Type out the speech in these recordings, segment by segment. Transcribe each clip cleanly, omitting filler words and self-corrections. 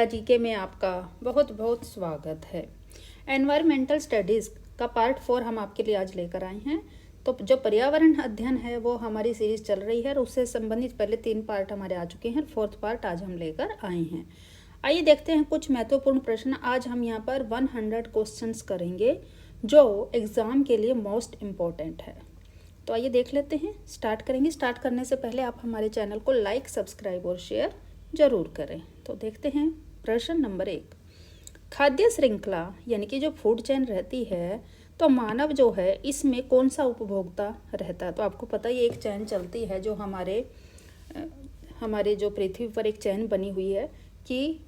GK में आपका बहुत बहुत स्वागत है। एनवायरमेंटल स्टडीज़ का पार्ट 4 हम आपके लिए आज लेकर आए हैं। तो जो पर्यावरण अध्ययन है वो हमारी सीरीज चल रही है और उससे संबंधित पहले 3 पार्ट हमारे आ चुके हैं। 4th पार्ट आज हम लेकर आए हैं। आइए देखते हैं कुछ महत्वपूर्ण प्रश्न। आज हम यहाँ पर 100 क्वेश्चंस करेंगे जो एग्ज़ाम के लिए मोस्ट इम्पॉर्टेंट है। तो आइए देख लेते हैं, स्टार्ट करेंगे। स्टार्ट करने से पहले आप हमारे चैनल को लाइक, सब्सक्राइब और शेयर ज़रूर करें। तो देखते हैं प्रश्न नंबर 1। खाद्य श्रृंखला यानी कि जो फूड चेन रहती है, तो मानव जो है इसमें कौन सा उपभोक्ता रहता है। तो आपको पता ही एक चैन चलती है जो हमारे जो पृथ्वी पर एक चैन बनी हुई है कि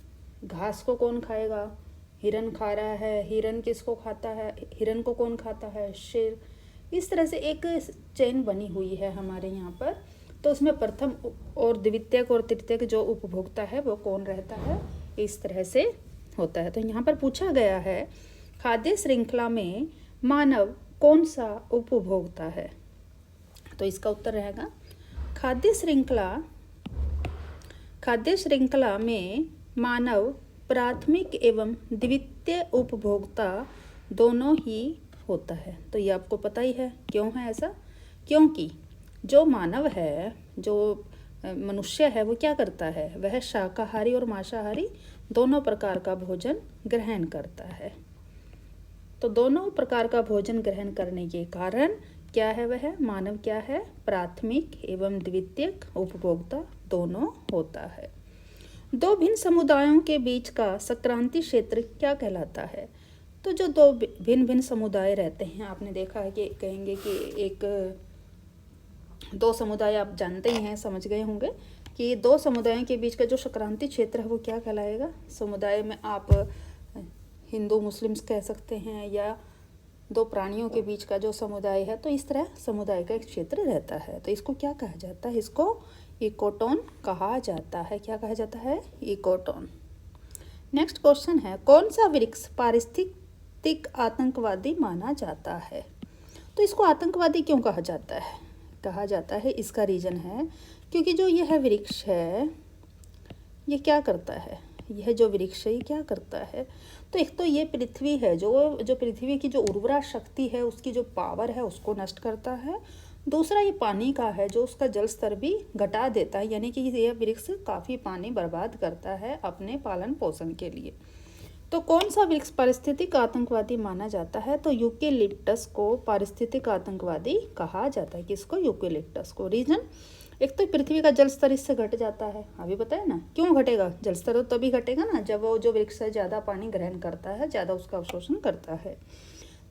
घास को कौन खाएगा, हिरन खा रहा है, हिरन किसको खाता है, हिरन को कौन खाता है, शेर। इस तरह से एक चेन बनी हुई है हमारे यहाँ पर। तो उसमें प्रथम और द्वितीयक और तृतीयक जो उपभोक्ता है वो कौन रहता है, इस तरह से होता है। तो यहाँ पर पूछा गया है खाद्य श्रृंखला में मानव कौन सा उपभोक्ता है। तो इसका उत्तर रहेगा खाद्य श्रृंखला में मानव प्राथमिक एवं द्वितीय उपभोक्ता दोनों ही होता है। तो ये आपको पता ही है क्यों है ऐसा, क्योंकि जो मानव है, जो मनुष्य है, वो क्या करता है, वह शाकाहारी और मांसाहारी दोनों प्रकार का भोजन ग्रहण करता है। तो दोनों प्रकार का भोजन ग्रहण करने के कारण क्या है, वह मानव क्या है, प्राथमिक एवं द्वितीयक उपभोक्ता दोनों होता है। दो भिन्न समुदायों के बीच का संक्रांति क्षेत्र क्या कहलाता है। तो जो दो भिन्न भिन्न समुदाय रहते हैं, आपने देखा है कि कहेंगे कि दो समुदाय आप जानते ही हैं, समझ गए होंगे कि दो समुदायों के बीच का जो संक्रांति क्षेत्र है वो क्या कहलाएगा। समुदाय में आप हिंदू मुस्लिम्स कह सकते हैं, या दो प्राणियों के बीच का जो समुदाय है, तो इस तरह समुदाय का एक क्षेत्र रहता है। तो इसको क्या कहा जाता है, इसको इकोटोन कहा जाता है। क्या कहा जाता है, इकोटोन। नेक्स्ट क्वेश्चन है, कौन सा वृक्ष पारिस्थितिक आतंकवादी माना जाता है। तो इसको आतंकवादी क्यों कहा जाता है, इसका रीज़न है क्योंकि जो यह वृक्ष है ये क्या करता है, यह जो वृक्ष है ये क्या करता है। तो एक तो ये पृथ्वी है, जो पृथ्वी की जो उर्वरा शक्ति है, उसकी जो पावर है उसको नष्ट करता है। दूसरा ये पानी का है, जो उसका जल स्तर भी घटा देता है, यानी कि यह वृक्ष काफ़ी पानी बर्बाद करता है अपने पालन पोषण के लिए। तो कौन सा वृक्ष पारिस्थितिक आतंकवादी माना जाता है। तो यूकेलिप्टस को पारिस्थितिक आतंकवादी कहा जाता है। किसको, यूकेलिप्टस को। रीजन, एक तो पृथ्वी का जल स्तर इससे घट जाता है, अभी बताया ना। क्यों घटेगा, जल स्तर तो तभी घटेगा ना जब वो जो वृक्ष है ज़्यादा पानी ग्रहण करता है, ज़्यादा उसका अवशोषण करता है।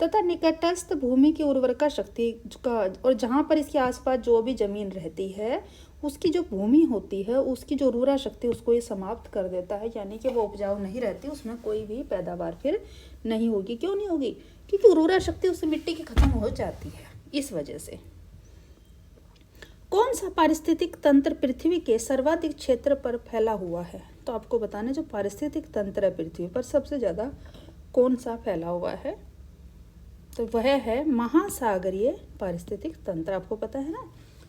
तथा निकटस्थ भूमि की उर्वरता शक्ति का, और जहाँ पर इसके आसपास जो भी जमीन रहती है उसकी जो भूमि होती है, उसकी जो उर्वरा शक्ति, उसको ये समाप्त कर देता है, यानी कि वो उपजाऊ नहीं रहती, उसमें कोई भी पैदावार फिर नहीं होगी। क्यों नहीं होगी, क्योंकि उर्वरा शक्ति उससे मिट्टी की खत्म हो जाती है, इस वजह से। कौन सा पारिस्थितिक तंत्र पृथ्वी के सर्वाधिक क्षेत्र पर फैला हुआ है। तो आपको बताना, जो पारिस्थितिक तंत्र है पृथ्वी पर सबसे ज़्यादा कौन सा फैला हुआ है, तो वह है महासागरीय पारिस्थितिक तंत्र। आपको पता है ना,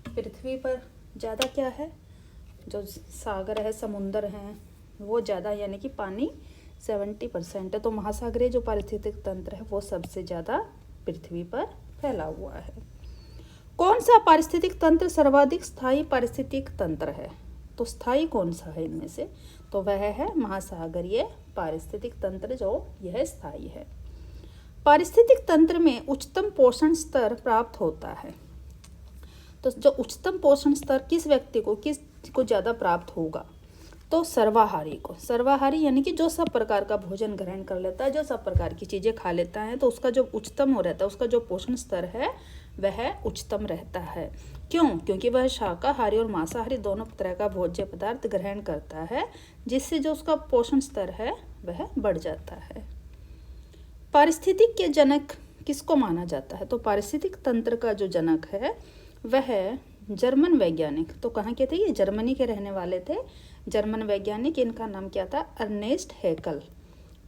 पृथ्वी पर ज़्यादा क्या है, जो सागर है, समुंदर हैं, वो ज़्यादा, यानी कि पानी 70% है। तो महासागरीय जो पारिस्थितिक तंत्र है वो सबसे ज़्यादा पृथ्वी पर फैला हुआ है। कौन सा पारिस्थितिक तंत्र सर्वाधिक स्थायी पारिस्थितिक तंत्र है। तो स्थायी कौन सा है इनमें से, तो वह है महासागरीय पारिस्थितिक तंत्र, जो यह स्थायी है। पारिस्थितिक तंत्र में उच्चतम पोषण स्तर प्राप्त होता है। तो जो उच्चतम पोषण स्तर किस व्यक्ति को ज़्यादा प्राप्त होगा, तो सर्वाहारी को। सर्वाहारी यानी कि जो सब प्रकार का भोजन ग्रहण कर लेता है, जो सब प्रकार की चीज़ें खा लेता है, तो उसका जो उच्चतम हो रहता है, उसका जो पोषण स्तर है वह उच्चतम रहता है। क्यों, क्योंकि वह शाकाहारी और मांसाहारी दोनों तरह का भोज्य पदार्थ ग्रहण करता है, जिससे जो उसका पोषण स्तर है वह बढ़ जाता है। पारिस्थितिक के जनक किसको माना जाता है। तो पारिस्थितिक तंत्र का जो जनक है वह जर्मन वैज्ञानिक। तो कहाँ के थे ये, जर्मनी के रहने वाले थे, जर्मन वैज्ञानिक। इनका नाम क्या था, अर्नेस्ट हैकल।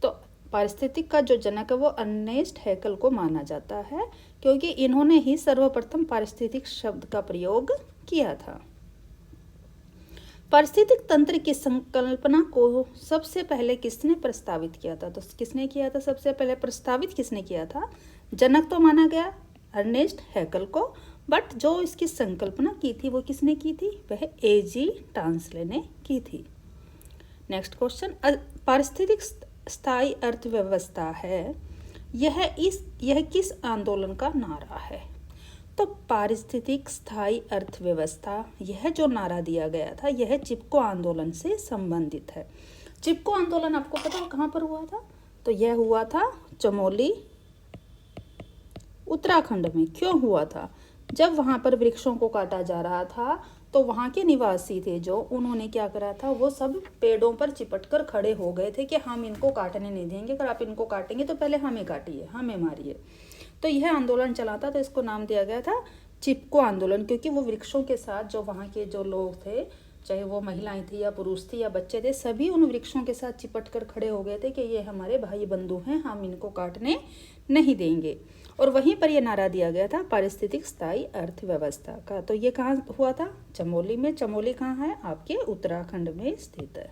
तो पारिस्थितिक का जो जनक है वो अर्नेस्ट हैकल को माना जाता है, क्योंकि इन्होंने ही सर्वप्रथम पारिस्थितिक शब्द का प्रयोग किया था। पारिस्थितिक तंत्र की संकल्पना को सबसे पहले किसने प्रस्तावित किया था? तो किसने किया था सबसे पहले, प्रस्तावित किसने किया था? जनक तो माना गया अर्नेस्ट हैकल को, बट जो इसकी संकल्पना की थी वो किसने की थी? वह एजी टांसले ने की थी। नेक्स्ट क्वेश्चन, पारिस्थितिक स्थायी अर्थव्यवस्था है, यह किस आंदोलन का नारा है? तो पारिस्थितिक स्थायी अर्थव्यवस्था, यह जो नारा दिया गया था यह चिपको आंदोलन से संबंधित है। चिपको आंदोलन आपको पता है कहाँ पर हुआ था? तो यह हुआ था चमोली, उत्तराखंड में। क्यों हुआ था? जब वहाँ पर वृक्षों को काटा जा रहा था तो वहाँ के निवासी थे जो, उन्होंने क्या करा था, वो सब पेड़ों पर चिपट कर खड़े हो गए थे कि हम इनको काटने नहीं देंगे, अगर आप इनको काटेंगे तो पहले हमें काटिए, हमें मारिए। तो यह आंदोलन चला था, तो इसको नाम दिया गया था चिपको आंदोलन, क्योंकि वो वृक्षों के साथ जो वहाँ के जो लोग थे, चाहे वो महिलाएं थी या पुरुष थी या बच्चे थे, सभी उन वृक्षों के साथ चिपट कर खड़े हो गए थे कि ये हमारे भाई बंधु हैं, हम इनको काटने नहीं देंगे। और वहीं पर यह नारा दिया गया था पारिस्थितिक स्थायी अर्थव्यवस्था का। तो ये कहाँ हुआ था? चमोली में। चमोली कहाँ है? आपके उत्तराखंड में स्थित है।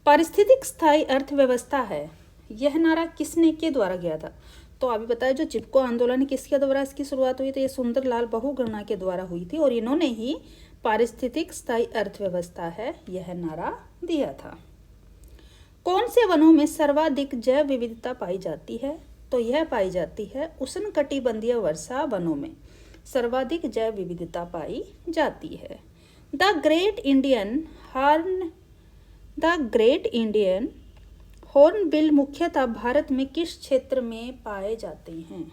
पारिस्थितिक स्थायी अर्थव्यवस्था है, यह नारा किसने के द्वारा गया था? तो अभी बताया जो चिपको आंदोलन किसके द्वारा इसकी शुरुआत हुई थी? ये सुंदरलाल बहुगुणा के द्वारा हुई थी और इन्होंने ही पारिस्थितिक स्थायी अर्थव्यवस्था है यह नारा दिया था। कौन से वनों में सर्वाधिक जैव विविधता पाई जाती है? तो यह पाई जाती है उष्णकटिबंधीय वर्षा वनों में सर्वाधिक जैव विविधता पाई जाती है। द ग्रेट इंडियन हॉर्नबिल मुख्यतः भारत में किस क्षेत्र में पाए जाते हैं?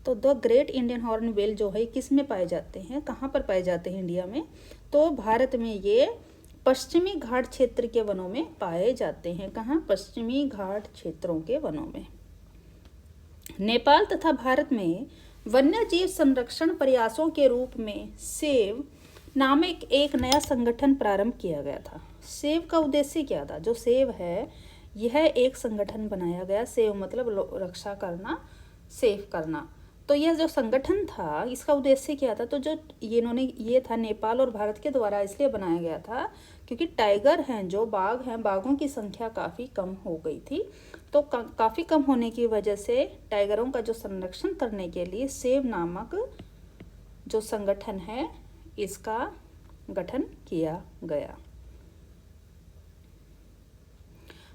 तो द ग्रेट इंडियन हॉर्नबिल जो है किस में पाए जाते हैं, कहाँ पर पाए जाते हैं इंडिया में? तो भारत में ये पश्चिमी घाट क्षेत्र के वनों में पाए जाते हैं। कहाँ? पश्चिमी घाट क्षेत्रों के वनों में। नेपाल तथा भारत में वन्यजीव संरक्षण प्रयासों के रूप में सेव नामक एक नया संगठन प्रारंभ किया गया था। सेव का उद्देश्य क्या था? जो सेव है यह एक संगठन बनाया गया। सेव मतलब रक्षा करना, सेव करना। तो यह जो संगठन था इसका उद्देश्य क्या था? तो जो ये था नेपाल और भारत के द्वारा इसलिए बनाया गया था क्योंकि टाइगर हैं, जो बाघ हैं, बाघों की संख्या काफ़ी कम हो गई थी। तो काफ़ी कम होने की वजह से टाइगरों का जो संरक्षण करने के लिए सेव नामक जो संगठन है इसका गठन किया गया।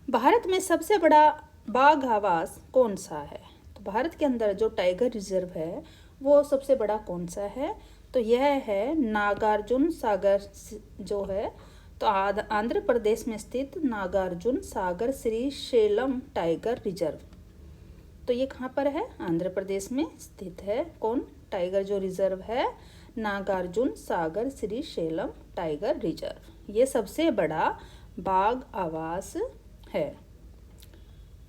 भारत में सबसे बड़ा बाघ आवास कौन सा है? तो भारत के अंदर जो टाइगर रिजर्व है वो सबसे बड़ा कौन सा है? तो यह है नागार्जुन सागर जो है, तो आंध्र प्रदेश में स्थित नागार्जुन सागर श्रीशैलम टाइगर रिजर्व। तो ये कहाँ पर है? आंध्र प्रदेश में स्थित है। कौन? टाइगर जो रिजर्व है नागार्जुन सागर श्रीशैलम टाइगर रिजर्व। ये सबसे बड़ा बाघ आवास है।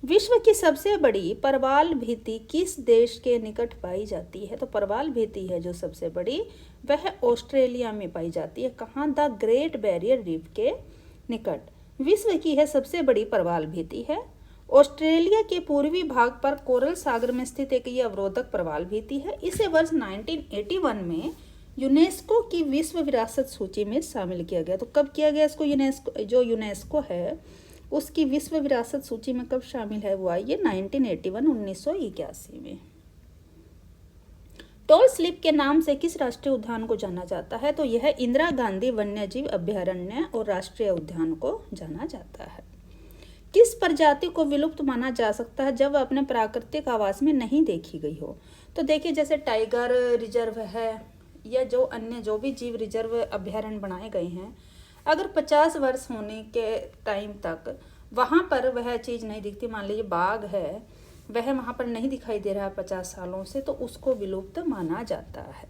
विश्व की सबसे बड़ी परवाल भित्ति किस देश के निकट पाई जाती है? तो परवाल भित्ति है जो सबसे बड़ी वह ऑस्ट्रेलिया में पाई जाती है। कहाँ? द ग्रेट बैरियर रीफ के निकट विश्व की है सबसे बड़ी परवाल भित्ति है। ऑस्ट्रेलिया के पूर्वी भाग पर कोरल सागर में स्थित एक ये अवरोधक परवाल भित्ति है। इसे वर्ष 1981 में यूनेस्को की विश्व विरासत सूची में शामिल किया गया। तो कब किया गया इसको? यूनेस्को है उसकी विश्व विरासत सूची में कब शामिल है? वो आई है 1981 में। टॉल स्लिप के नाम से किस राष्ट्रीय उद्यान को जाना जाता है? तो यह इंदिरा गांधी वन्यजीव अभ्यारण्य और राष्ट्रीय उद्यान को जाना जाता है। किस प्रजाति को विलुप्त माना जा सकता है जब वह अपने प्राकृतिक आवास में नहीं देखी गई हो? तो देखिए जैसे टाइगर रिजर्व है या जो अन्य जो भी जीव रिजर्व अभ्यारण्य बनाए गए हैं, अगर 50 वर्ष होने के टाइम तक वहाँ पर वह चीज़ नहीं दिखती, मान लीजिए बाघ है वह वहाँ पर नहीं दिखाई दे रहा है 50 सालों से, तो उसको विलुप्त माना जाता है।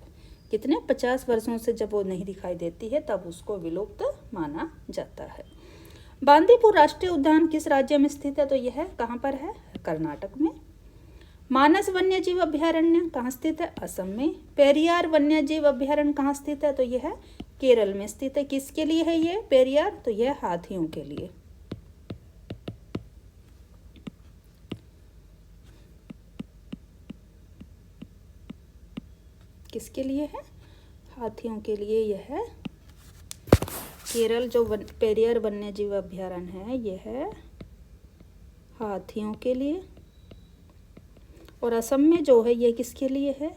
कितने? 50 वर्षों से जब वो नहीं दिखाई देती है तब उसको विलुप्त माना जाता है। बांदीपुर राष्ट्रीय उद्यान किस राज्य में स्थित है? तो यह कहाँ पर है? कर्नाटक में। मानस वन्यजीव अभ्यारण्य कहाँ स्थित है? असम में। पेरियार वन्यजीव अभ्यारण्य कहाँ स्थित है? तो यह केरल में स्थित है। किसके लिए है ये पेरियार? तो यह हाथियों के लिए। किसके लिए है? हाथियों के लिए यह है केरल जो पेरियार वन्यजीव अभयारण्य है यह है हाथियों के लिए, और असम में जो है ये किसके लिए है,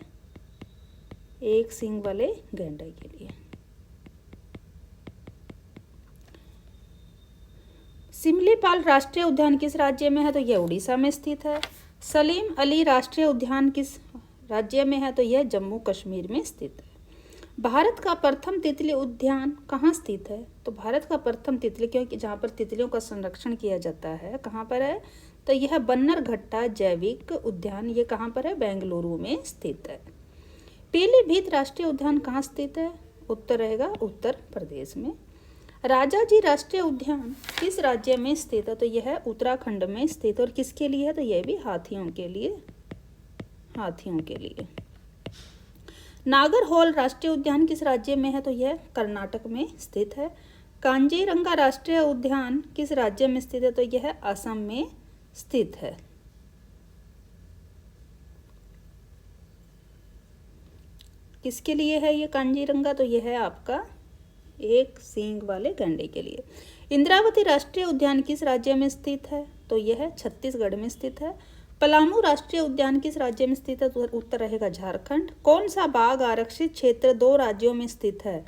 एक सींग वाले गैंडे के लिए। सिमलीपाल राष्ट्रीय उद्यान किस राज्य में है, तो यह उड़ीसा में स्थित है। सलीम अली राष्ट्रीय उद्यान किस राज्य में है, तो यह जम्मू कश्मीर में स्थित है। भारत का प्रथम तितली उद्यान कहाँ स्थित है, तो भारत का प्रथम तितली, क्योंकि जहाँ पर तितलियों का संरक्षण किया जाता है, कहाँ पर है, तो यह बन्नरघट्टा जैविक उद्यान, ये कहाँ पर है, बेंगलुरु में स्थित है। पीलीभीत राष्ट्रीय उद्यान कहाँ स्थित है, उत्तर रहेगा उत्तर प्रदेश में। राजाजी राष्ट्रीय उद्यान किस राज्य में स्थित है, तो यह है उत्तराखंड में स्थित, और किसके लिए है, तो यह भी हाथियों के लिए, हाथियों के लिए। नागरहोल राष्ट्रीय उद्यान किस राज्य में है, तो यह कर्नाटक में स्थित है। कांजीरंगा राष्ट्रीय उद्यान किस राज्य में स्थित है, तो यह असम में स्थित है। किसके लिए है ये कांजीरंगा, तो यह है आपका एक सींग वाले गैंडे के लिए। इंद्रावती राष्ट्रीय उद्यान किस राज्य में स्थित है, तो यह छत्तीसगढ़ में स्थित है। पलामू राष्ट्रीय उद्यान किस राज्य में स्थित है, तो उत्तर रहेगा झारखंड। कौन सा बाघ आरक्षित क्षेत्र 2 राज्यों में स्थित है,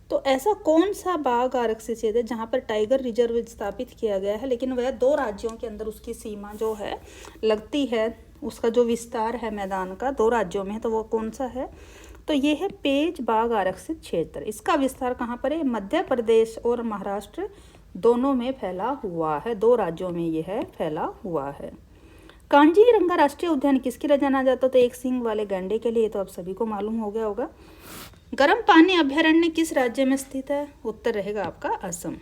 तो ऐसा कौन सा बाघ आरक्षित क्षेत्र है जहाँ पर टाइगर रिजर्व स्थापित किया गया है, लेकिन वह 2 राज्यों के अंदर उसकी सीमा जो है लगती है, उसका जो विस्तार है मैदान का 2 राज्यों में है, तो वो कौन सा है, तो ये है पेंच बाघ आरक्षित क्षेत्र। इसका विस्तार कहाँ पर है, मध्य प्रदेश और महाराष्ट्र दोनों में फैला हुआ है, 2 राज्यों में यह फैला हुआ है। कांजीरंगा राष्ट्रीय उद्यान किसके लिए जाना जाता है, तो एक सींग वाले गैंडे के लिए, तो आप सभी को मालूम हो गया होगा। गर्म पानी अभयारण्य किस राज्य में स्थित है, उत्तर रहेगा आपका असम।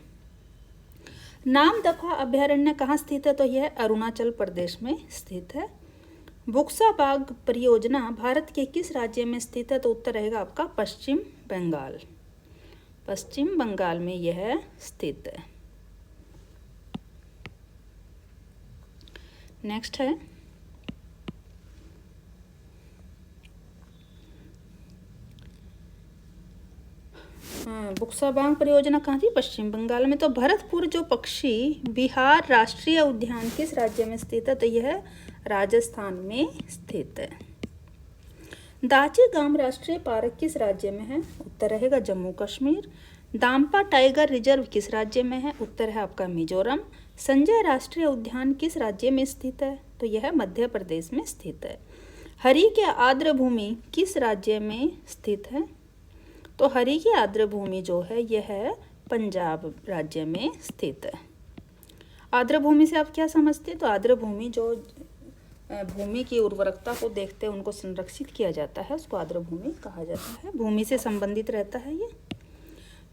नामदफा अभयारण्य कहाँ स्थित है, तो यह अरुणाचल प्रदेश में स्थित है। बुक्सा बाघ परियोजना भारत के किस राज्य में स्थित है, तो उत्तर रहेगा आपका पश्चिम बंगाल, पश्चिम बंगाल में यह स्थित है। नेक्स्ट है बुक्सा बाघ परियोजना कहाँ थी, पश्चिम बंगाल में। तो भरतपुर जो पक्षी बिहार राष्ट्रीय उद्यान किस राज्य में स्थित है, तो यह राजस्थान में स्थित है। दाची गांव राष्ट्रीय पार्क किस राज्य में है, उत्तर रहेगा जम्मू कश्मीर। दाम्पा टाइगर रिजर्व किस राज्य में है, उत्तर है आपका मिजोरम। संजय राष्ट्रीय उद्यान किस राज्य में स्थित है, तो यह मध्य प्रदेश में स्थित है। हरी की आर्द्र भूमि किस राज्य में स्थित है, तो हरी की आर्द्र भूमि जो है यह पंजाब राज्य में स्थित है। आर्द्र भूमि से आप क्या समझते हैं, तो आर्द्र भूमि जो भूमि की उर्वरकता को देखते हैं उनको संरक्षित किया जाता है, उसको आर्द्र भूमि कहा जाता है, भूमि से संबंधित रहता है ये।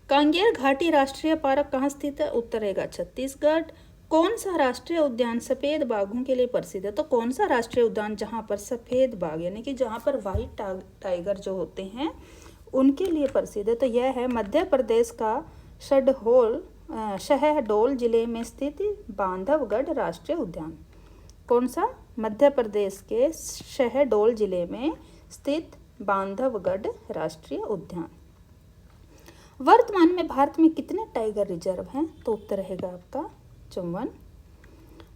कांगेर घाटी राष्ट्रीय पार्क कहाँ स्थित है, उत्तर रहेगा छत्तीसगढ़। कौन सा राष्ट्रीय उद्यान सफेद बाघों के लिए प्रसिद्ध है, तो कौन सा राष्ट्रीय उद्यान जहाँ पर सफेद बाघ यानी कि जहाँ पर व्हाइट टाइगर जो होते हैं उनके लिए प्रसिद्ध है, तो यह है मध्य प्रदेश का शहडोल जिले में स्थित बांधवगढ़ राष्ट्रीय उद्यान। कौन सा, मध्य प्रदेश के शहडोल जिले में स्थित बांधवगढ़ राष्ट्रीय उद्यान। वर्तमान में भारत में कितने टाइगर रिजर्व हैं, तो उत्तर रहेगा आपका 54।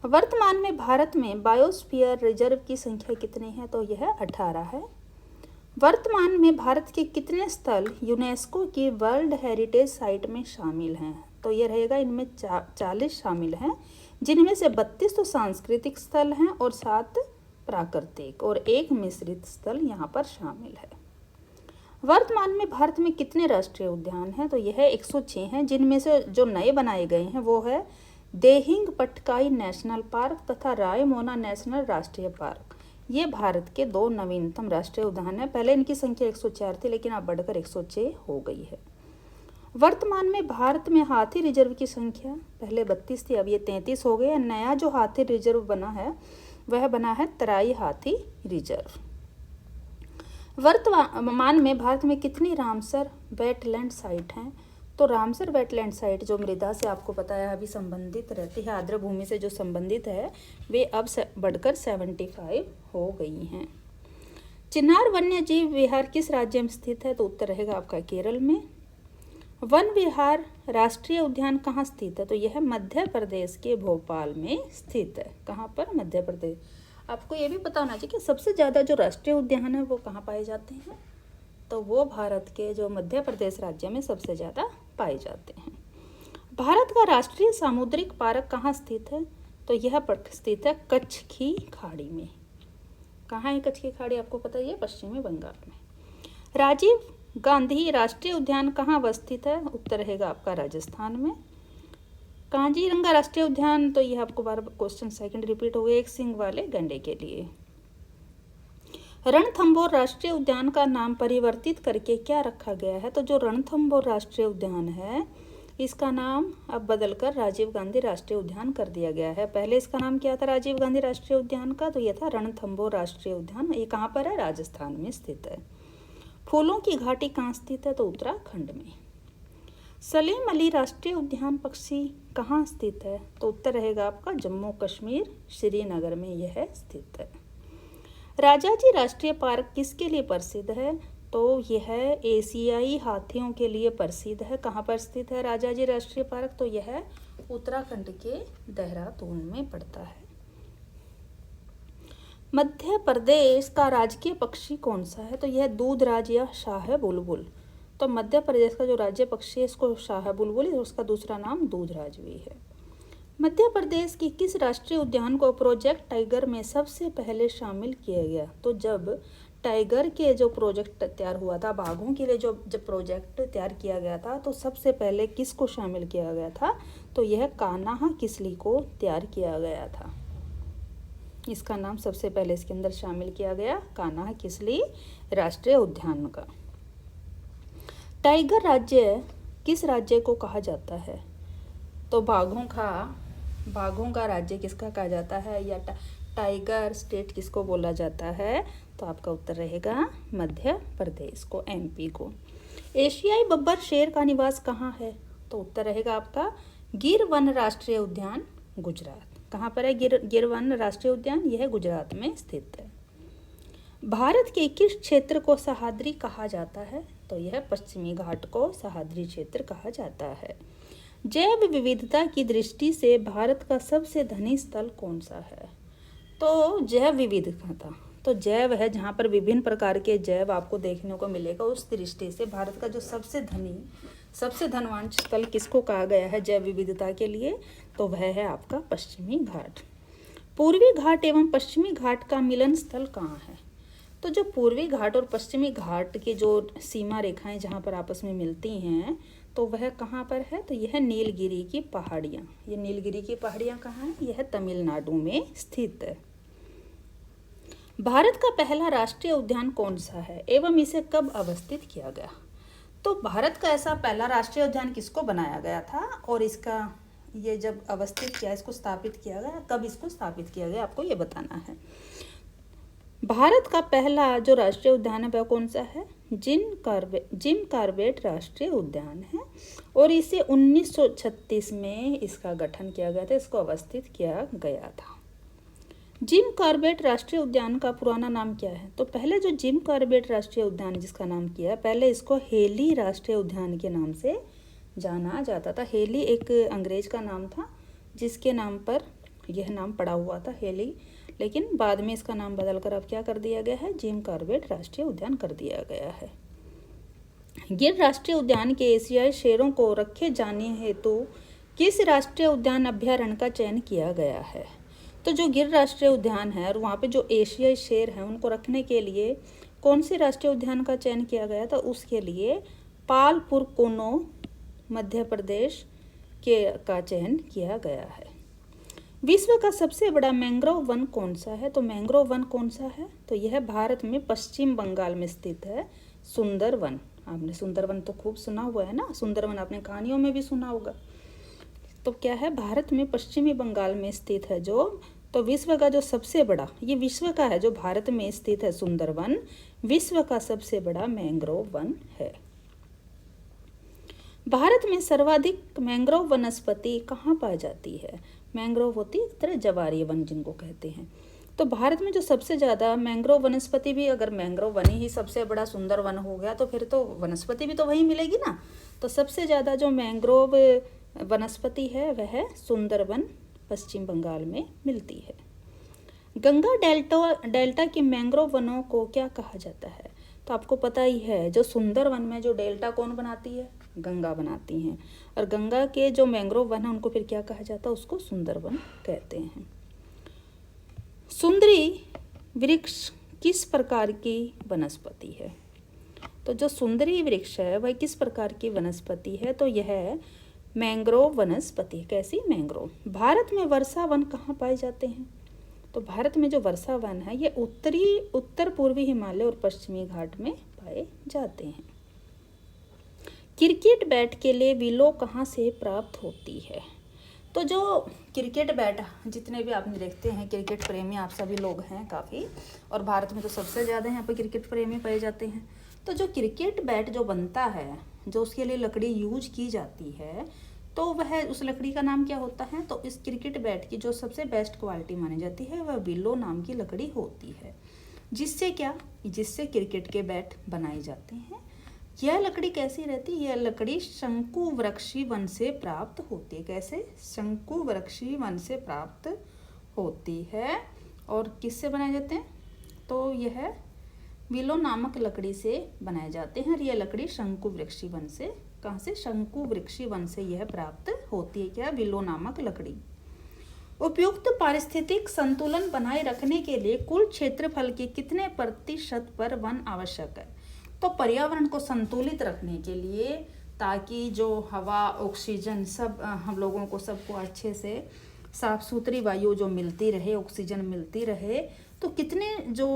वर्तमान में भारत में बायोस्फीयर रिजर्व की संख्या कितनी है, तो यह 18 है। वर्तमान में भारत के कितने स्थल यूनेस्को की वर्ल्ड हेरिटेज साइट में शामिल हैं, तो ये रहेगा इनमें 40 शामिल हैं, जिनमें से 32 तो सांस्कृतिक स्थल हैं और 7 प्राकृतिक और 1 मिश्रित स्थल यहाँ पर शामिल है। वर्तमान में भारत में कितने राष्ट्रीय उद्यान हैं, तो यह 106 हैं, जिनमें से जो नए बनाए गए हैं वो है देहिंग पटकाई नेशनल पार्क तथा रायमोना नेशनल राष्ट्रीय पार्क। ये भारत के 2 नवीनतम राष्ट्रीय उद्यान हैं। पहले इनकी संख्या 104 थी, लेकिन अब बढ़कर 106 हो गई है। वर्तमान में भारत में हाथी रिजर्व की संख्या पहले 32 थी, अब ये 33 हो गई है। नया जो हाथी रिजर्व बना है वह बना है तराई हाथी रिजर्व। वर्तमान में भारत में कितनी रामसर वेटलैंड साइट हैं, तो रामसर वेटलैंड साइट जो मृदा से आपको पता है अभी संबंधित रहती है, आर्द्र भूमि से जो संबंधित है, वे अब बढ़कर 75 हो गई हैं। चिन्नार वन्य जीव विहार किस राज्य में स्थित है? तो उत्तर रहेगा आपका केरल में। वन विहार राष्ट्रीय उद्यान कहाँ स्थित है? तो यह मध्य प्रदेश के भोपाल में स्थित है। कहाँ पर? मध्य प्रदेश। आपको ये भी पता होना चाहिए कि सबसे ज़्यादा जो राष्ट्रीय उद्यान है वो कहाँ पाए जाते हैं? तो वो भारत के जो मध्य प्रदेश राज्य में सबसे ज़्यादा पाए जाते हैं। भारत का राष्ट्रीय सामुद्रिक पार्क कहाँ स्थित है? तो यह स्थित है कच्छ की खाड़ी में। कहाँ है कच्छ की खाड़ी? आपको पता ही है, पश्चिमी बंगाल में। राजीव गांधी राष्ट्रीय उद्यान कहाँ अवस्थित है? उत्तर रहेगा आपका राजस्थान में। काजीरंगा राष्ट्रीय उद्यान, तो यह आपको बार क्वेश्चन सेकंड रिपीट हो गया, एक सींग वाले गैंडे के लिए। रणथंभौर राष्ट्रीय उद्यान का नाम परिवर्तित करके क्या रखा गया है? तो जो रणथंभौर राष्ट्रीय उद्यान है इसका नाम अब बदलकर राजीव गांधी राष्ट्रीय उद्यान कर दिया गया है। पहले इसका नाम क्या था राजीव गांधी राष्ट्रीय उद्यान का? तो यह था रणथंभौर राष्ट्रीय उद्यान। ये कहाँ पर है? राजस्थान में स्थित है। फूलों की घाटी कहाँ स्थित है? तो उत्तराखंड में। सलीम अली राष्ट्रीय उद्यान पक्षी कहाँ स्थित है? तो उत्तर रहेगा आपका जम्मू कश्मीर श्रीनगर में यह स्थित है। राजाजी राष्ट्रीय पार्क किसके लिए प्रसिद्ध है? तो यह एशियाई हाथियों के लिए प्रसिद्ध है। कहाँ पर स्थित है राजाजी राष्ट्रीय पार्क? तो यह उत्तराखंड के देहरादून में पड़ता है। मध्य प्रदेश का राजकीय पक्षी कौन सा है? तो यह दूधराज या शाह बुलबुल। तो मध्य प्रदेश का जो राज्य पक्षी है इसको शाह बुलबुल, उसका दूसरा नाम दूधराज भी है। मध्य प्रदेश की किस राष्ट्रीय उद्यान को प्रोजेक्ट टाइगर में सबसे पहले शामिल किया गया? तो जब टाइगर के जो प्रोजेक्ट तैयार हुआ था, बाघों के लिए जब प्रोजेक्ट तैयार किया गया था, तो सबसे पहले किसको शामिल किया गया था? तो यह कान्हा किसली को तैयार किया गया था। इसका नाम सबसे पहले इसके अंदर शामिल किया गया कान्हा किसली राष्ट्रीय उद्यान का। टाइगर राज्य किस राज्य को कहा जाता है? तो बाघों का राज्य किसका कहा जाता है, या टाइगर स्टेट किसको बोला जाता है? तो आपका उत्तर रहेगा मध्य प्रदेश को, एमपी को। एशियाई बब्बर शेर का निवास कहाँ है? तो उत्तर रहेगा आपका गिर वन राष्ट्रीय उद्यान, गुजरात। कहाँ पर है गिर वन राष्ट्रीय उद्यान? यह गुजरात में स्थित है। भारत के किस क्षेत्र को सह्याद्री कहा जाता है? तो यह पश्चिमी घाट को सह्याद्री क्षेत्र कहा जाता है। जैव विविधता की दृष्टि से भारत का सबसे धनी स्थल कौन सा है? तो जैव विविधता, तो जैव है जहाँ पर विभिन्न प्रकार के जैव आपको देखने को मिलेगा। उस दृष्टि से भारत का जो सबसे धनवान स्थल किसको कहा गया है जैव विविधता के लिए? तो वह है आपका पश्चिमी घाट। पूर्वी घाट एवं पश्चिमी घाट का मिलन स्थल कहाँ है? तो जो पूर्वी घाट और पश्चिमी घाट की जो सीमा रेखाएं जहाँ पर आपस में मिलती हैं, तो वह कहाँ पर है? तो यह नीलगिरी की पहाड़ियाँ। ये नीलगिरी की पहाड़ियाँ कहाँ हैं? यह तमिलनाडु में स्थित है। भारत का पहला राष्ट्रीय उद्यान कौन सा है एवं इसे कब अवस्थित किया गया? तो भारत का ऐसा पहला राष्ट्रीय उद्यान किसको बनाया गया था और इसका ये जब अवस्थित किया, इसको स्थापित किया गया, कब इसको स्थापित किया गया, आपको ये बताना है। भारत का पहला जो राष्ट्रीय उद्यान है वह कौन सा है? जिम कॉर्बेट राष्ट्रीय उद्यान है और इसे 1936 में इसका गठन किया गया था, इसको अवस्थित किया गया था। जिम कॉर्बेट राष्ट्रीय उद्यान का पुराना नाम क्या है? तो पहले जो जिम कॉर्बेट राष्ट्रीय उद्यान जिसका नाम किया, पहले इसको हेली राष्ट्रीय उद्यान के नाम से जाना जाता था। हेली एक अंग्रेज का नाम था जिसके नाम पर यह नाम पड़ा हुआ था, हेली, लेकिन बाद में इसका नाम बदलकर अब क्या कर दिया गया है? जिम कॉर्बेट राष्ट्रीय उद्यान कर दिया गया है। गिर राष्ट्रीय उद्यान के एशियाई शेरों को रखे जाने हेतु किस राष्ट्रीय उद्यान अभ्यारण्य का चयन किया गया है? तो जो गिर राष्ट्रीय उद्यान है और वहाँ पे जो एशियाई शेर हैं उनको रखने के लिए कौन से राष्ट्रीय उद्यान का चयन किया गया था? उसके लिए पालपुर कोनो मध्य प्रदेश का चयन किया गया है। विश्व का सबसे बड़ा मैंग्रोव वन कौन सा है? तो मैंग्रोव वन कौन सा है? तो यह भारत में पश्चिम बंगाल में स्थित है सुंदरवन। आपने सुंदरवन तो खूब सुना हुआ है ना, सुंदरवन आपने कहानियों में भी सुना होगा। तो क्या है? भारत में पश्चिमी बंगाल में स्थित है जो, तो विश्व का जो सबसे बड़ा, ये विश्व का है जो भारत में स्थित है सुंदरवन, विश्व का सबसे बड़ा मैंग्रोव वन है। भारत में सर्वाधिक मैंग्रोव वनस्पति कहाँ पाई जाती है? मैंग्रोव होती है एक तरह जवारी वन जिनको कहते हैं। तो भारत में जो सबसे ज़्यादा मैंग्रोव वनस्पति भी, अगर मैंग्रोव वन ही सबसे बड़ा सुंदर वन हो गया तो फिर तो वनस्पति भी तो वहीं मिलेगी ना। तो सबसे ज़्यादा जो मैंग्रोव वनस्पति है वह सुंदरवन पश्चिम बंगाल में मिलती है। गंगा डेल्टा के मैंग्रोव वनों को क्या कहा जाता है? तो आपको पता ही है, जो सुंदर वन में जो डेल्टा कौन बनाती है? गंगा बनाती हैं। और गंगा के जो मैंग्रोव वन है उनको फिर क्या कहा जाता है? उसको सुंदरवन कहते हैं। सुंदरी वृक्ष किस प्रकार की वनस्पति है? तो जो सुंदरी वृक्ष है वह किस प्रकार की वनस्पति है? तो यह मैंग्रोव वनस्पति। कैसी? मैंग्रोव। भारत में वर्षा वन कहाँ पाए जाते हैं? तो भारत में जो वर्षा वन है ये उत्तर पूर्वी हिमालय और पश्चिमी घाट में पाए जाते हैं। क्रिकेट बैट के लिए विलो कहाँ से प्राप्त होती है? तो जो क्रिकेट बैट, जितने भी आपने देखते हैं क्रिकेट प्रेमी आप सभी लोग हैं काफ़ी, और भारत में तो सबसे ज़्यादा यहाँ पर क्रिकेट प्रेमी पाए जाते हैं। तो जो क्रिकेट बैट जो बनता है, जो उसके लिए लकड़ी यूज की जाती है, तो वह उस लकड़ी का नाम क्या होता है? तो इस क्रिकेट बैट की जो सबसे बेस्ट क्वालिटी मानी जाती है वह विलो नाम की लकड़ी होती है। जिससे क्रिकेट के बैट बनाए जाते हैं। यह लकड़ी कैसी रहती है? यह लकड़ी शंकुवृक्षी वन से प्राप्त होती है। कैसे? शंकुवृक्षी वन से प्राप्त होती है। और किससे बनाए जाते हैं? तो यह विलो नामक लकड़ी से बनाए जाते हैं। और यह लकड़ी शंकुवृक्षी वन से, कहाँ से? शंकुवृक्षी वन से यह प्राप्त होती है। क्या? विलो नामक लकड़ी। उपयुक्त पारिस्थितिक संतुलन बनाए रखने के लिए कुल क्षेत्रफल के कितने प्रतिशत पर वन आवश्यक है? तो पर्यावरण को संतुलित रखने के लिए, ताकि जो हवा, ऑक्सीजन सब हम लोगों को सबको अच्छे से साफ सुथरी वायु जो मिलती रहे, ऑक्सीजन मिलती रहे, तो कितने जो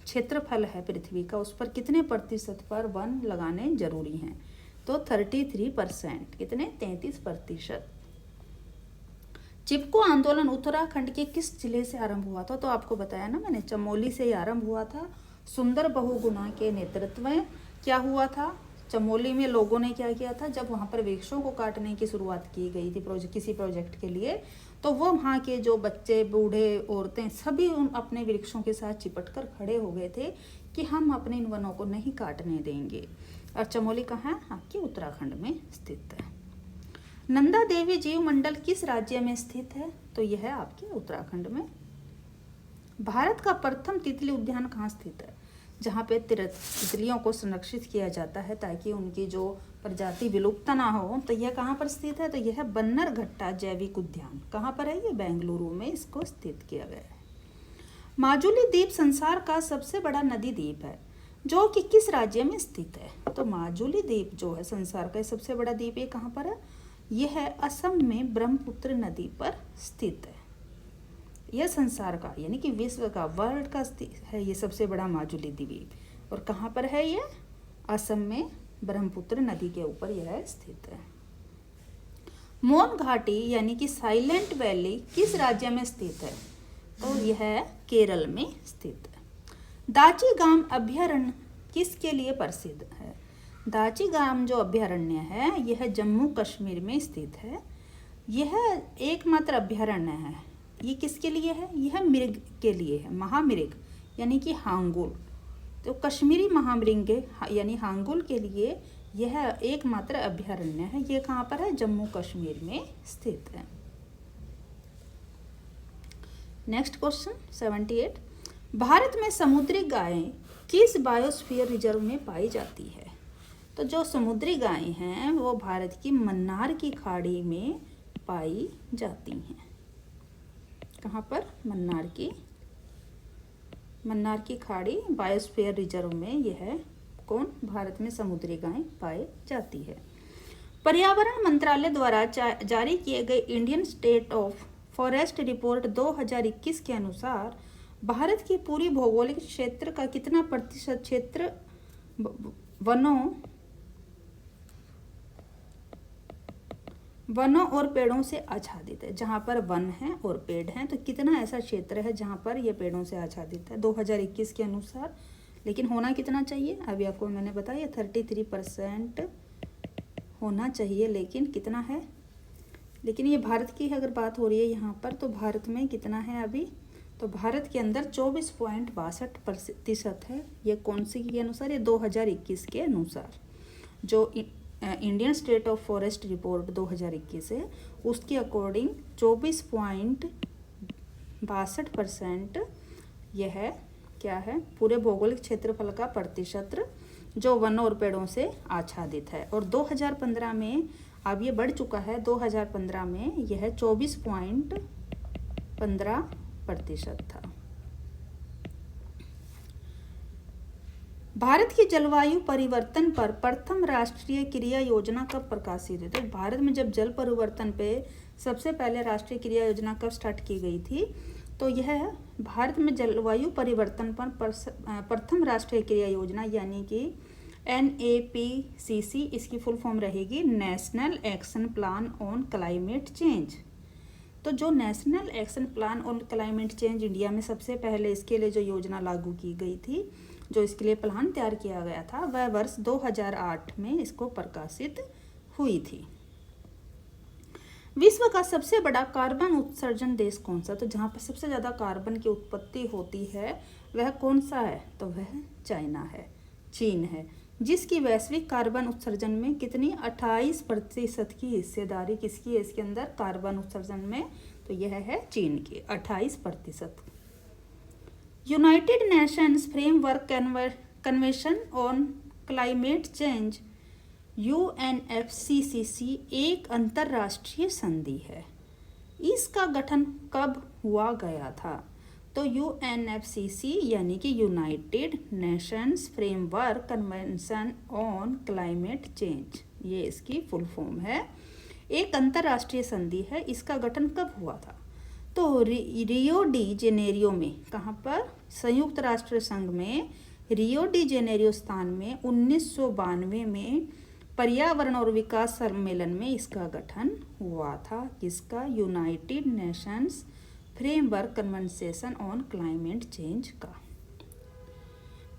क्षेत्रफल है पृथ्वी का उस पर कितने प्रतिशत पर वन लगाने जरूरी हैं? तो 33%। कितने? 33%। चिपको आंदोलन उत्तराखंड के किस जिले से आरंभ हुआ था? तो आपको बताया ना मैंने, चमोली से आरंभ हुआ था। सुंदर बहुगुणा के नेतृत्व में क्या हुआ था? चमोली में लोगों ने क्या किया था? जब वहाँ पर वृक्षों को काटने की शुरुआत की गई थी किसी प्रोजेक्ट के लिए, तो वो वहाँ के जो बच्चे, बूढ़े, औरतें सभी उन अपने वृक्षों के साथ चिपट कर खड़े हो गए थे कि हम अपने इन वनों को नहीं काटने देंगे। और चमोली कहाँ है? आपके उत्तराखंड में स्थित है। नंदा देवी जीव मंडल किस राज्य में स्थित है? तो यह है आपके उत्तराखंड में। भारत का प्रथम तितली उद्यान कहाँ स्थित है? जहाँ पे तितलियों को संरक्षित किया जाता है ताकि उनकी जो प्रजाति विलुप्त ना हो, तो यह कहाँ पर स्थित है? तो यह बन्नरघट्टा जैविक उद्यान। कहाँ पर है? ये बेंगलुरु में इसको स्थित किया गया है। माजुली द्वीप संसार का सबसे बड़ा नदी द्वीप है जो कि किस राज्य में स्थित है? तो माजुली द्वीप जो है संसार का सबसे बड़ा द्वीप, ये कहाँ पर है? यह है असम में ब्रह्मपुत्र नदी पर स्थित है। यह संसार का यानी कि विश्व का, वर्ल्ड का है ये सबसे बड़ा माजुली द्वीप। और कहाँ पर है ये? असम में ब्रह्मपुत्र नदी के ऊपर यह स्थित है। मौन घाटी यानी कि साइलेंट वैली किस राज्य में स्थित है? तो यह केरल में स्थित है। दाची-गाम अभ्यारण्य किसके लिए प्रसिद्ध है? दाची-गाम जो अभ्यारण्य है यह जम्मू कश्मीर में स्थित है। यह एकमात्र अभ्यारण्य है। ये किसके लिए है? यह मृग के लिए है, महामृग यानी कि हांगुल। तो कश्मीरी महामृग यानी हांगुल के लिए यह एकमात्र अभ्यारण्य है। ये कहाँ पर है? जम्मू कश्मीर में स्थित है। Next question 78। भारत में समुद्री गायें किस बायोस्फीयर रिजर्व में पाई जाती है? तो जो समुद्री गायें हैं वो भारत की मन्नार की खाड़ी में पाई जाती हैं। कहाँ पर? मन्नार की खाड़ी बायोस्फीयर रिजर्व में यह कौन? भारत में समुद्री गायें पाई जाती है। पर्यावरण मंत्रालय द्वारा जारी किए गए Indian state of forest report 2021 के अनुसार भारत की पूरी भौगोलिक क्षेत्र का कितना प्रतिशत क्षेत्र वनों और पेड़ों से आच्छादित है? जहाँ पर वन है और पेड़ हैं, तो कितना ऐसा क्षेत्र है जहाँ पर ये पेड़ों से आच्छादित है 2021 के अनुसार? लेकिन होना कितना चाहिए? अभी आपको मैंने बताया 33% होना चाहिए, लेकिन कितना है? लेकिन ये भारत की अगर बात हो रही है यहाँ पर, तो भारत में कितना है अभी? तो भारत के अंदर 24.62% है। ये कौन सी के अनुसार? ये 2021 के अनुसार जो Indian state of forest report 2021 है उसके अकॉर्डिंग 24.62% यह क्या है? पूरे भौगोलिक क्षेत्रफल का प्रतिशत जो वन और पेड़ों से आच्छादित है। और 2015 में अब ये बढ़ चुका है, 2015 में यह 24.15% था। भारत की जलवायु परिवर्तन पर प्रथम राष्ट्रीय क्रिया योजना कब प्रकाशित हुई? तो भारत में जब जल परिवर्तन पे सबसे पहले राष्ट्रीय क्रिया योजना कब स्टार्ट की गई थी? तो यह भारत में जलवायु परिवर्तन पर प्रथम राष्ट्रीय क्रिया योजना यानी कि NAPCC, इसकी फुल फॉर्म रहेगी national action plan on climate change. तो जो national action plan on climate change India में सबसे पहले इसके लिए जो योजना लागू की गई थी, जो इसके लिए प्लान तैयार किया गया था, वह वर्ष 2008 में इसको प्रकाशित हुई थी। विश्व का सबसे बड़ा कार्बन उत्सर्जन देश कौन सा? तो जहाँ पर सबसे ज़्यादा कार्बन की उत्पत्ति होती है वह कौन सा है? तो वह चाइना है, चीन है, जिसकी वैश्विक कार्बन उत्सर्जन में कितनी 28% की हिस्सेदारी किसकी है इसके अंदर कार्बन उत्सर्जन में? तो यह है चीन की 28%। United Nations framework convention on climate change UNFCCC एक अंतर्राष्ट्रीय संधि है। इसका गठन कब हुआ गया था? तो UNFCCC यानी कि United Nations framework convention on climate change, ये इसकी फुल फॉर्म है, एक अंतर्राष्ट्रीय संधि है। इसका गठन कब हुआ था? तो रियो डी जेनेरियो में, कहाँ पर? संयुक्त राष्ट्र संघ में रियो डी जेनेरियो स्थान में 1992 में पर्यावरण और विकास सम्मेलन में इसका गठन हुआ था। किसका? United Nations framework convention on climate change का।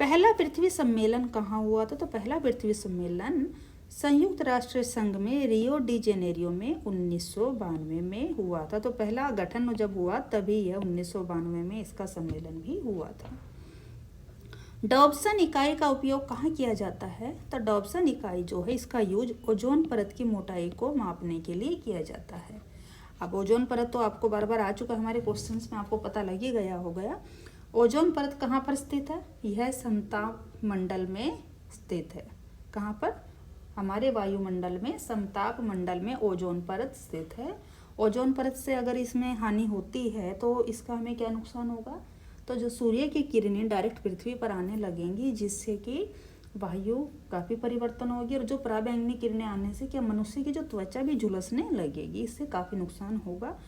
पहला पृथ्वी सम्मेलन कहाँ हुआ था? तो पहला पृथ्वी सम्मेलन संयुक्त राष्ट्र संघ में रियो डी जेनेरियो में 1992 में हुआ था। तो पहला गठन जब हुआ तभी यह 1992 में इसका सम्मेलन भी हुआ था। डॉप्सन इकाई का उपयोग कहाँ किया जाता है? तो डॉप्सन इकाई जो है इसका यूज ओजोन परत की मोटाई को मापने के लिए किया जाता है। अब ओजोन परत तो आपको बार बार आ चुका है हमारे क्वेश्चंस में, आपको पता लग ही गया होगा। ओजोन परत कहाँ पर स्थित है? यह समताप मंडल में स्थित है। कहाँ पर? हमारे वायुमंडल में समताप मंडल में ओजोन परत स्थित है। ओजोन परत से अगर इसमें हानि होती है तो इसका हमें क्या नुकसान होगा? तो जो सूर्य की किरणें डायरेक्ट पृथ्वी पर आने लगेंगी जिससे कि वायु काफ़ी परिवर्तन होगी, और जो पराबैंगनी किरणें आने से क्या मनुष्य की जो त्वचा भी झुलसने लगेगी, इससे काफ़ी नुकसान होगा।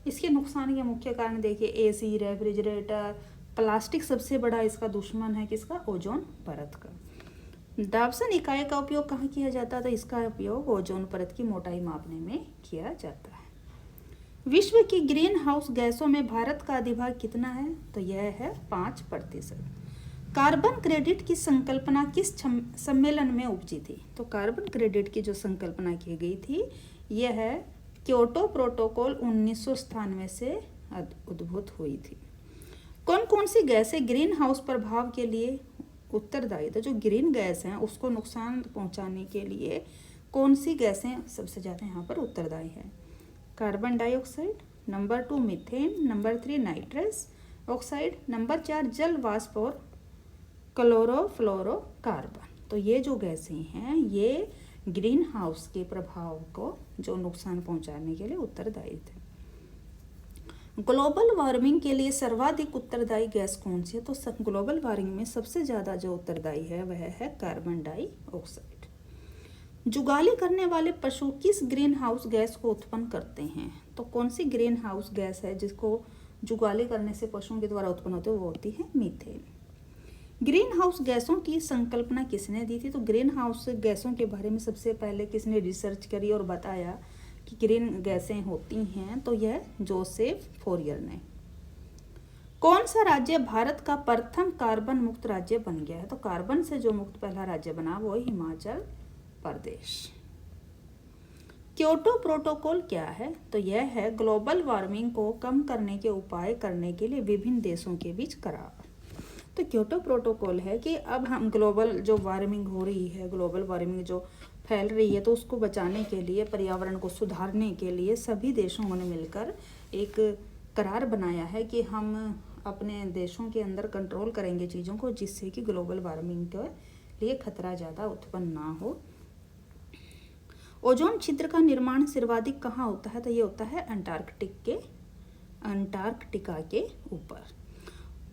इसके नुकसान के मुख्य कारण देखिए AC, रेफ्रिजरेटर, प्लास्टिक सबसे बड़ा इसका दुश्मन है किसका? ओजोन परत का। डॉप्सन इकाई का उपयोग कहाँ किया जाता है? तो इसका उपयोग ओजोन परत की मोटाई मापने में किया जाता है। विश्व की ग्रीन हाउस गैसों में भारत का अधिभाग कितना है? तो यह है 5%। कार्बन क्रेडिट की संकल्पना किस सम्मेलन में उपजी थी? तो कार्बन क्रेडिट की जो संकल्पना की गई थी यह है क्योटो प्रोटोकॉल 1997 से उद्भूत हुई थी। कौन कौन सी गैसें ग्रीन हाउस प्रभाव के लिए उत्तरदायी? तो जो ग्रीन गैस हैं उसको नुकसान पहुंचाने के लिए कौन सी गैसें सबसे ज़्यादा यहाँ पर उत्तरदायी हैं? Carbon dioxide, number 2 methane, number 3 nitrous oxide, number 4 जल वाष्प और क्लोरोफ्लोरोकार्बन। तो ये जो गैसें हैं ये ग्रीन हाउस के प्रभाव को जो नुकसान पहुंचाने के लिए उत्तरदायी थे। ग्लोबल वार्मिंग के लिए सर्वाधिक उत्तरदायी गैस कौन सी है? तो ग्लोबल वार्मिंग में सबसे ज़्यादा जो उत्तरदायी है वह है कार्बन डाइऑक्साइड। जुगाली करने वाले पशु किस ग्रीन हाउस गैस को उत्पन्न करते हैं? तो कौन सी ग्रीन हाउस गैस है जिसको जुगाली करने से पशुओं के द्वारा उत्पन्न होते है? वो होती है मीथेन। ग्रीन हाउस गैसों की संकल्पना किसने दी थी? तो ग्रीन हाउस गैसों के बारे में सबसे पहले किसने रिसर्च करी और बताया कि ग्रीन गैसें होती हैं? तो यह जोसेफ फोरियर ने। कौन सा राज्य भारत का प्रथम कार्बन मुक्त राज्य बन गया है? तो कार्बन से जो मुक्त पहला राज्य बना वो हिमाचल प्रदेश। क्योटो प्रोटोकॉल क्या है? तो यह है ग्लोबल वार्मिंग को कम करने के उपाय करने के लिए विभिन्न देशों के बीच करार। तो क्योटो प्रोटोकॉल है कि अब हम ग्लोबल जो वार्मिंग हो रही है, ग्लोबल वार्मिंग जो फैल रही है, तो उसको बचाने के लिए, पर्यावरण को सुधारने के लिए सभी देशों ने मिलकर एक करार बनाया है कि हम अपने देशों के अंदर कंट्रोल करेंगे चीज़ों को, जिससे कि ग्लोबल वार्मिंग के लिए खतरा ज़्यादा उत्पन्न ना हो। ओजोन छिद्र का निर्माण सर्वाधिक कहाँ होता है? तो ये होता है अंटार्कटिका के ऊपर।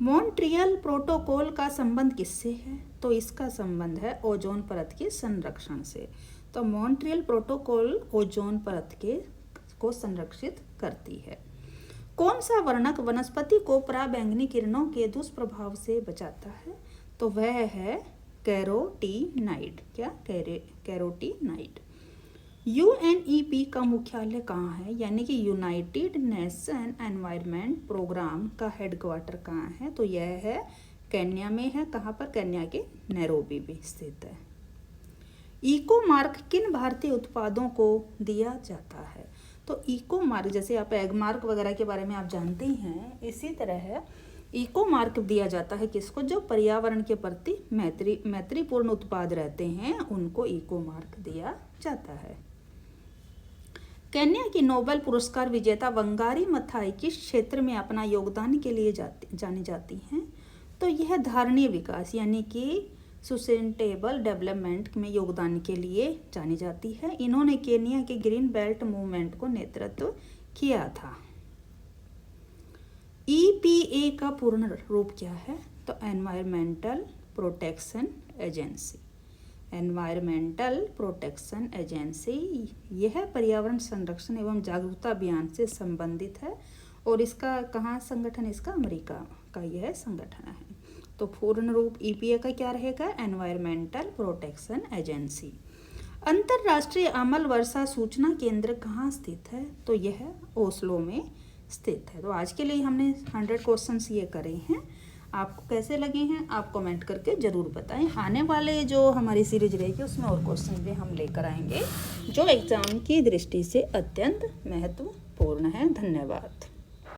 मॉन्ट्रियल प्रोटोकॉल का संबंध किससे है? तो इसका संबंध है ओजोन परत के संरक्षण से। तो मॉन्ट्रियल प्रोटोकॉल ओजोन परत को संरक्षित करती है। कौन सा वर्णक वनस्पति को पराबैंगनी किरणों के दुष्प्रभाव से बचाता है? तो वह है कैरोटीनाइड। क्या? कैरोटीनाइड। UNEP का मुख्यालय कहाँ है? यानी कि यूनाइटेड नेशन एनवायरनमेंट प्रोग्राम का हेडक्वार्टर कहाँ है? तो यह है केन्या में है। कहाँ पर? केन्या के नैरोबी में स्थित है। इको मार्क किन भारतीय उत्पादों को दिया जाता है? तो इको मार्क, जैसे आप एग मार्क वगैरह के बारे में आप जानते ही हैं, इसी तरह इको मार्क दिया जाता है किसको? जो पर्यावरण के प्रति मैत्रीपूर्ण उत्पाद रहते हैं, उनको इको मार्क दिया जाता है। केन्या की नोबेल पुरस्कार विजेता वंगारी माथाई किस क्षेत्र में अपना योगदान के लिए जानी जाती हैं? तो यह धारणीय विकास यानी कि सस्टेनेबल डेवलपमेंट में योगदान के लिए जानी जाती है। इन्होंने केन्या के ग्रीन बेल्ट मूवमेंट को नेतृत्व किया था। EPA का पूर्ण रूप क्या है? तो environmental protection agency. Environmental protection agency यह पर्यावरण संरक्षण एवं जागरूकता अभियान से संबंधित है। और इसका कहाँ संगठन? इसका अमेरिका का यह संगठन है। तो पूर्ण रूप EPA का क्या रहेगा? Environmental protection agency. अंतर्राष्ट्रीय अमल वर्षा सूचना केंद्र कहाँ स्थित है? तो यह ओस्लो में स्थित है। तो आज के लिए हमने 100 क्वेश्चंस ये करे हैं। आपको कैसे लगे हैं आप कमेंट करके ज़रूर बताएं। आने वाले जो हमारी सीरीज रहेगी उसमें और क्वेश्चन भी हम लेकर आएंगे जो एग्ज़ाम की दृष्टि से अत्यंत महत्वपूर्ण है। धन्यवाद।